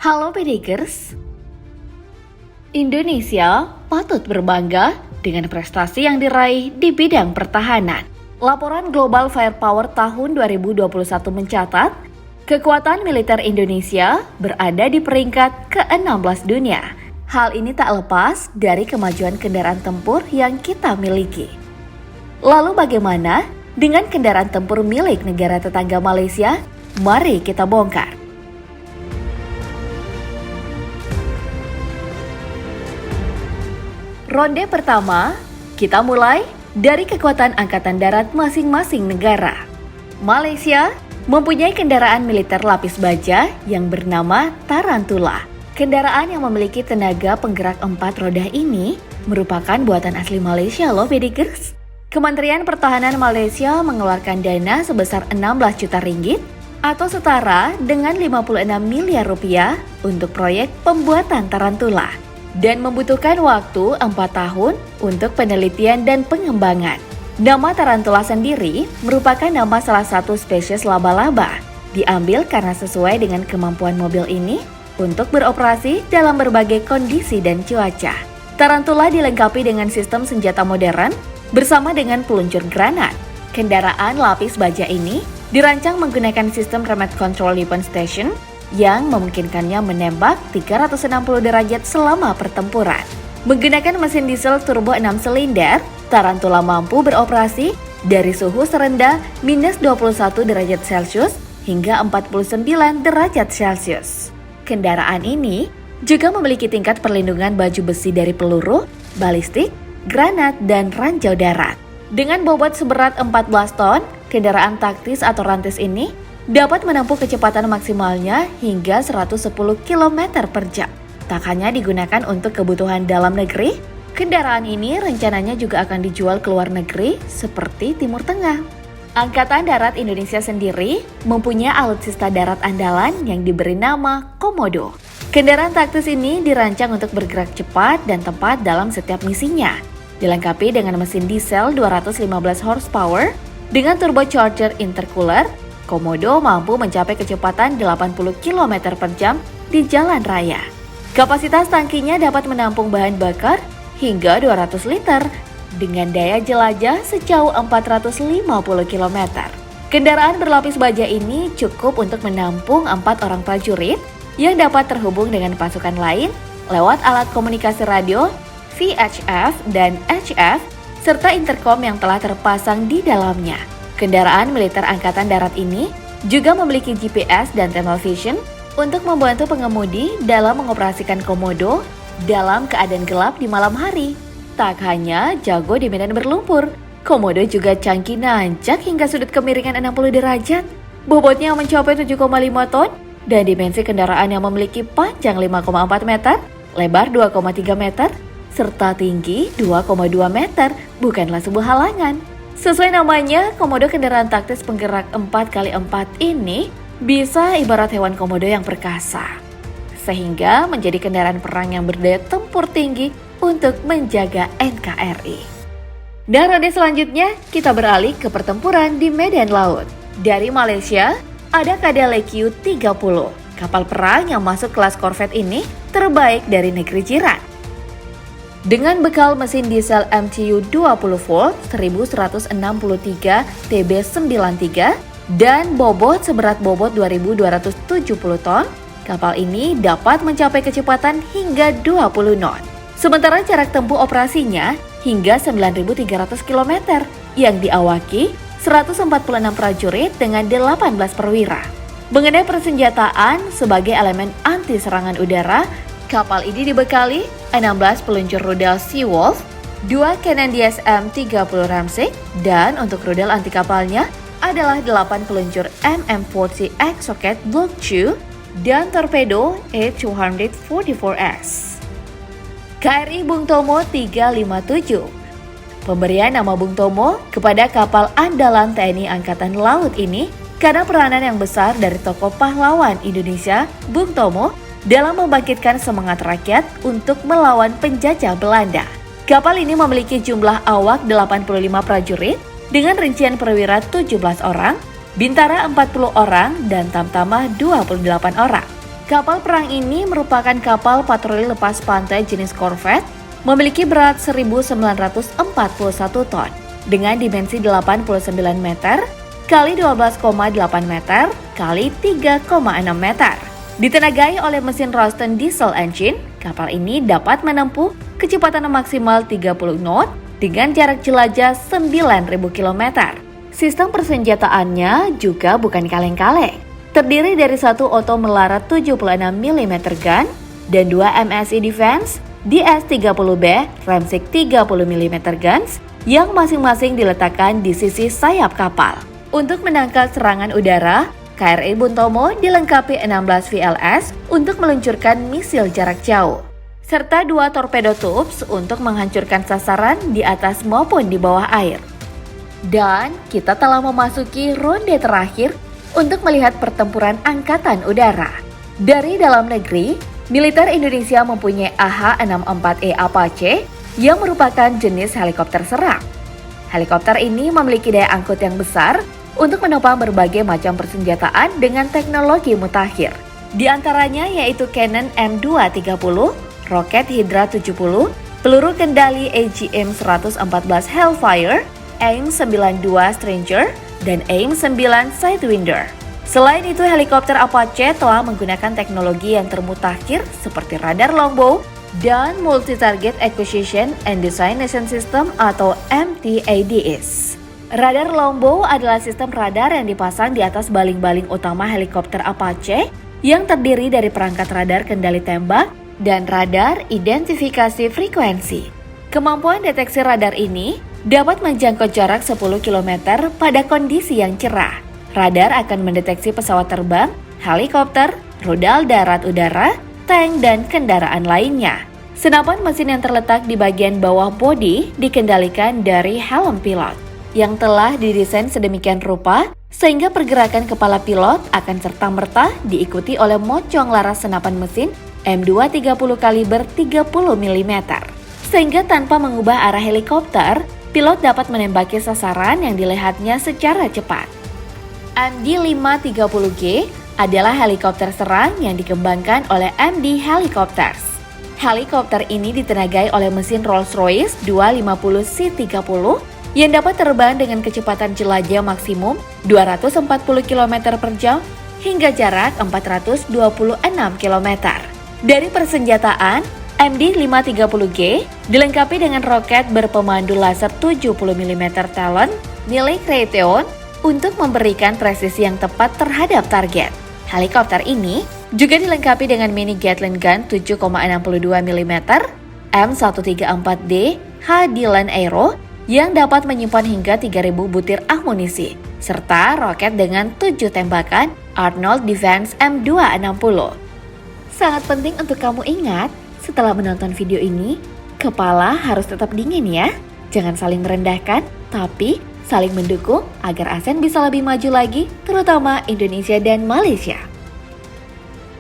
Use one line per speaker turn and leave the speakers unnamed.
Halo Pedikers, Indonesia patut berbangga dengan prestasi yang diraih di bidang pertahanan. Laporan Global Firepower tahun 2021 mencatat, kekuatan militer Indonesia berada di peringkat ke-16 dunia. Hal ini tak lepas dari kemajuan kendaraan tempur yang kita miliki. Lalu bagaimana dengan kendaraan tempur milik negara tetangga Malaysia? Mari kita bongkar. Ronde pertama, kita mulai dari kekuatan angkatan darat masing-masing negara. Malaysia mempunyai kendaraan militer lapis baja yang bernama Tarantula. Kendaraan yang memiliki tenaga penggerak 4 roda ini merupakan buatan asli Malaysia loh, Pedikers. Kementerian Pertahanan Malaysia mengeluarkan dana sebesar 16 juta ringgit atau setara dengan 56 miliar rupiah untuk proyek pembuatan Tarantula dan membutuhkan waktu 4 tahun untuk penelitian dan pengembangan. Nama Tarantula sendiri merupakan nama salah satu spesies laba-laba, diambil karena sesuai dengan kemampuan mobil ini untuk beroperasi dalam berbagai kondisi dan cuaca. Tarantula dilengkapi dengan sistem senjata modern bersama dengan peluncur granat. Kendaraan lapis baja ini dirancang menggunakan sistem remote control weapon station yang memungkinkannya menembak 360 derajat selama pertempuran. Menggunakan mesin diesel turbo 6 silinder, Tarantula mampu beroperasi dari suhu serendah minus 21 derajat Celcius hingga 49 derajat Celcius. Kendaraan ini juga memiliki tingkat perlindungan baju besi dari peluru, balistik, granat, dan ranjau darat. Dengan bobot seberat 14 ton, kendaraan taktis atau rantis ini dapat menempuh kecepatan maksimalnya hingga 110 km per jam. Tak hanya digunakan untuk kebutuhan dalam negeri, kendaraan ini rencananya juga akan dijual ke luar negeri seperti Timur Tengah. Angkatan Darat Indonesia sendiri mempunyai alutsista darat andalan yang diberi nama Komodo. Kendaraan taktis ini dirancang untuk bergerak cepat dan tepat dalam setiap misinya. Dilengkapi dengan mesin diesel 215 horsepower dengan turbocharger intercooler, Komodo mampu mencapai kecepatan 80 km per jam di jalan raya. Kapasitas tangkinya dapat menampung bahan bakar hingga 200 liter dengan daya jelajah sejauh 450 km. Kendaraan berlapis baja ini cukup untuk menampung 4 orang prajurit yang dapat terhubung dengan pasukan lain lewat alat komunikasi radio, VHF dan HF, serta intercom yang telah terpasang di dalamnya. Kendaraan militer Angkatan Darat ini juga memiliki GPS dan thermal vision untuk membantu pengemudi dalam mengoperasikan Komodo dalam keadaan gelap di malam hari. Tak hanya jago di medan berlumpur, Komodo juga canggih nanjak hingga sudut kemiringan 60 derajat. Bobotnya mencapai 7,5 ton dan dimensi kendaraan yang memiliki panjang 5,4 meter, lebar 2,3 meter, serta tinggi 2,2 meter bukanlah sebuah halangan. Sesuai namanya, Komodo kendaraan taktis penggerak 4x4 ini bisa ibarat hewan komodo yang perkasa, sehingga menjadi kendaraan perang yang berdaya tempur tinggi untuk menjaga NKRI. Dan ronde selanjutnya, kita beralih ke pertempuran di medan laut. Dari Malaysia, ada KDL Q-30. Kapal perang yang masuk kelas korvet ini terbaik dari negeri jiran. Dengan bekal mesin diesel MTU 20 volt 1163 TB93 dan bobot seberat bobot 2270 ton, kapal ini dapat mencapai kecepatan hingga 20 knot. Sementara jarak tempuh operasinya hingga 9.300 km yang diawaki 146 prajurit dengan 18 perwira. Mengenai persenjataan sebagai elemen anti serangan udara, kapal ini dibekali 16 peluncur rudal Seawolf, 2 Cannon DSM-30 Ramsey, dan untuk rudal anti kapalnya adalah 8 peluncur MM-40 Exocet Block II dan torpedo A244S. KRI Bung Tomo 357. Pemberian nama Bung Tomo kepada kapal andalan TNI Angkatan Laut ini karena peranan yang besar dari tokoh pahlawan Indonesia, Bung Tomo, dalam membangkitkan semangat rakyat untuk melawan penjajah Belanda. Kapal ini memiliki jumlah awak 85 prajurit dengan rincian perwira 17 orang, bintara 40 orang, dan tamtama 28 orang. Kapal perang ini merupakan kapal patroli lepas pantai jenis korvet, memiliki berat 1.941 ton dengan dimensi 89 meter kali 12,8 meter kali 3,6 meter. Ditenagai oleh mesin Ruston diesel engine, kapal ini dapat menempuh kecepatan maksimal 30 knot dengan jarak jelajah 9.000 km. Sistem persenjataannya juga bukan kaleng-kaleng. Terdiri dari satu oto melarat 76 mm gun dan dua MSI Defense DS-30B Ramsik 30 mm guns yang masing-masing diletakkan di sisi sayap kapal. Untuk menangkal serangan udara, KRI Bung Tomo dilengkapi 16 VLS untuk meluncurkan misil jarak jauh, serta dua torpedo tubes untuk menghancurkan sasaran di atas maupun di bawah air. Dan kita telah memasuki ronde terakhir untuk melihat pertempuran angkatan udara. Dari dalam negeri, militer Indonesia mempunyai AH-64E Apache yang merupakan jenis helikopter serang. Helikopter ini memiliki daya angkut yang besar untuk menopang berbagai macam persenjataan dengan teknologi mutakhir. Di antaranya yaitu Cannon M230, roket Hydra 70, peluru kendali AGM-114 Hellfire, AIM-92 Stranger, dan AIM-9 Sidewinder. Selain itu, helikopter Apache telah menggunakan teknologi yang termutakhir seperti radar longbow dan Multi-Target Acquisition and Designation System atau MTADS. Radar longbow adalah sistem radar yang dipasang di atas baling-baling utama helikopter Apache yang terdiri dari perangkat radar kendali tembak dan radar identifikasi frekuensi. Kemampuan deteksi radar ini dapat menjangkau jarak 10 km pada kondisi yang cerah. Radar akan mendeteksi pesawat terbang, helikopter, rudal darat udara, tank, dan kendaraan lainnya. Senapan mesin yang terletak di bagian bawah bodi dikendalikan dari helm pilot, yang telah didesain sedemikian rupa sehingga pergerakan kepala pilot akan serta-merta diikuti oleh mocong laras senapan mesin M230 kaliber 30 mm. Sehingga tanpa mengubah arah helikopter, pilot dapat menembaki sasaran yang dilihatnya secara cepat. MD-530G adalah helikopter serang yang dikembangkan oleh MD Helicopters. Helikopter ini ditenagai oleh mesin Rolls-Royce 250C30 yang dapat terbang dengan kecepatan jelajah maksimum 240 km per jam hingga jarak 426 km. Dari persenjataan, MD-530G dilengkapi dengan roket berpemandu laser 70 mm Talon milik Raytheon untuk memberikan presisi yang tepat terhadap target. Helikopter ini juga dilengkapi dengan mini Gatling Gun 7,62 mm M134D H-Dylan Aero yang dapat menyimpan hingga 3.000 butir amunisi, serta roket dengan 7 tembakan Arnold Defense M260. Sangat penting untuk kamu ingat, setelah menonton video ini, kepala harus tetap dingin ya. Jangan saling merendahkan, tapi saling mendukung agar ASEAN bisa lebih maju lagi, terutama Indonesia dan Malaysia.